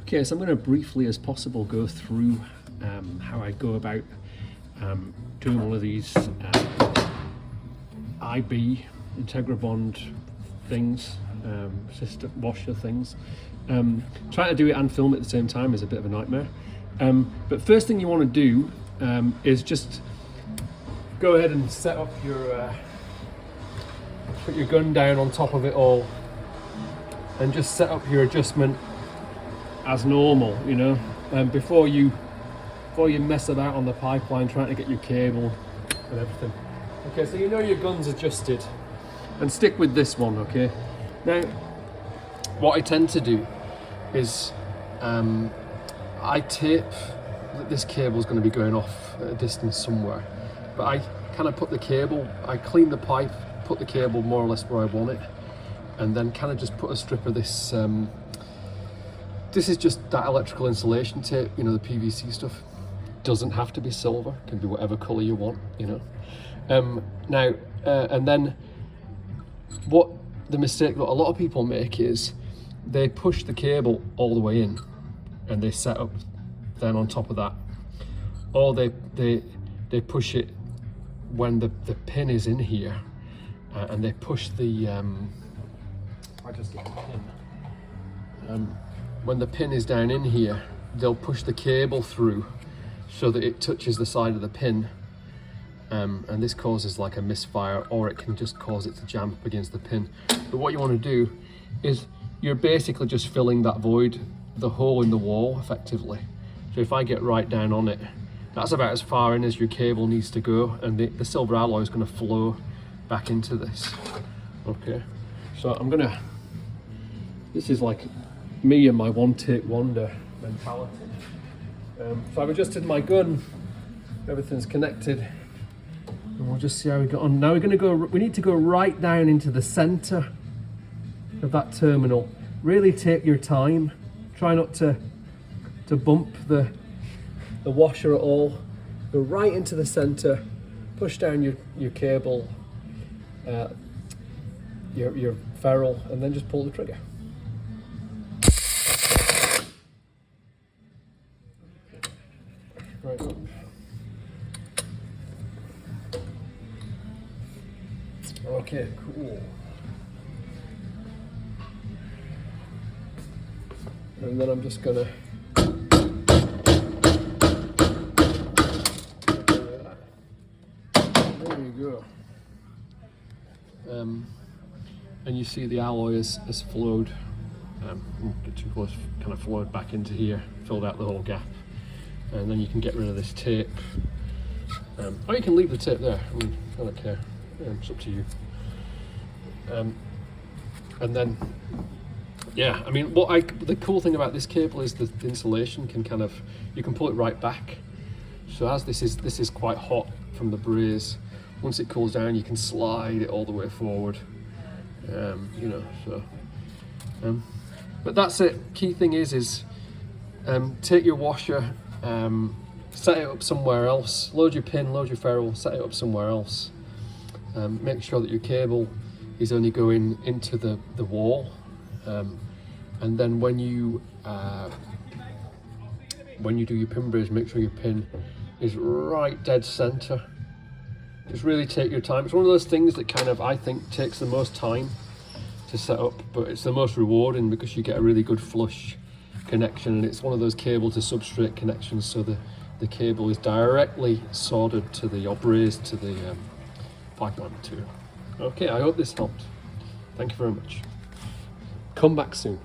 Okay, so I'm going to briefly as possible go through how I go about doing one of these IB, Integra-bond things, system washer things. Trying to do it and film at the same time is a bit of a nightmare. But first thing you want to do is just go ahead and set up your, put your gun down on top of it all and just set up your adjustment as normal, you know, before you mess about on the pipeline trying to get your cable and everything. Okay, so you know your gun's adjusted, and stick with this one, okay? Now, what I tend to do is I tape that this cable's going to be going off at a distance somewhere, but I kind of put the cable, I clean the pipe, put the cable more or less where I want it, and then kind of just put a strip of this this is just that electrical insulation tape, you know, the PVC stuff. Doesn't have to be silver, can be whatever color you want, you know. Now, and then what the mistake that a lot of people make is they push the cable all the way in and they set up then on top of that, or they push it when the pin is in here, and they push the I just get the pin. When the pin is down in here, they'll push the cable through so that it touches the side of the pin, and this causes like a misfire, or it can just cause it to jam up against the pin. But what you want to do is you're basically just filling that void, the hole in the wall, effectively. So if I get right down on it, that's about as far in as your cable needs to go, and the silver alloy is going to flow back into this. Okay, so I'm gonna, this is like me and my one take wonder mentality. So I've adjusted my gun, everything's connected, and we'll just see how we get on. Now we're going to go, we need to go right down into the center of that terminal. Really take your time, try not to bump the washer at all. Go right into the center, push down your cable, your ferrule, and then just pull the trigger. Right up. Okay, cool. And then I'm just gonna there you go. And you see the alloy has flowed, won't get too close, kind of flowed back into here, filled out the whole gap. And then you can get rid of this tape, or you can leave the tape there. I mean, I don't care, it's up to you. And then, yeah, I mean, the cool thing about this cable is the insulation can kind of, you can pull it right back. So as this is quite hot from the braze, once it cools down, you can slide it all the way forward. You know, so. But that's it. Key thing is take your washer. Set it up somewhere else, load your pin, load your ferrule, set it up somewhere else. Make sure that your cable is only going into the wall, and then when you do your Pinbraze, make sure your pin is right dead center. Just really take your time. It's one of those things that kind of, I think, takes the most time to set up, but it's the most rewarding because you get a really good flush connection, and it's one of those cable to substrate connections, so the cable is directly soldered to the, or brazed to the pipeline material. Okay, I hope this helped. Thank you very much. Come back soon.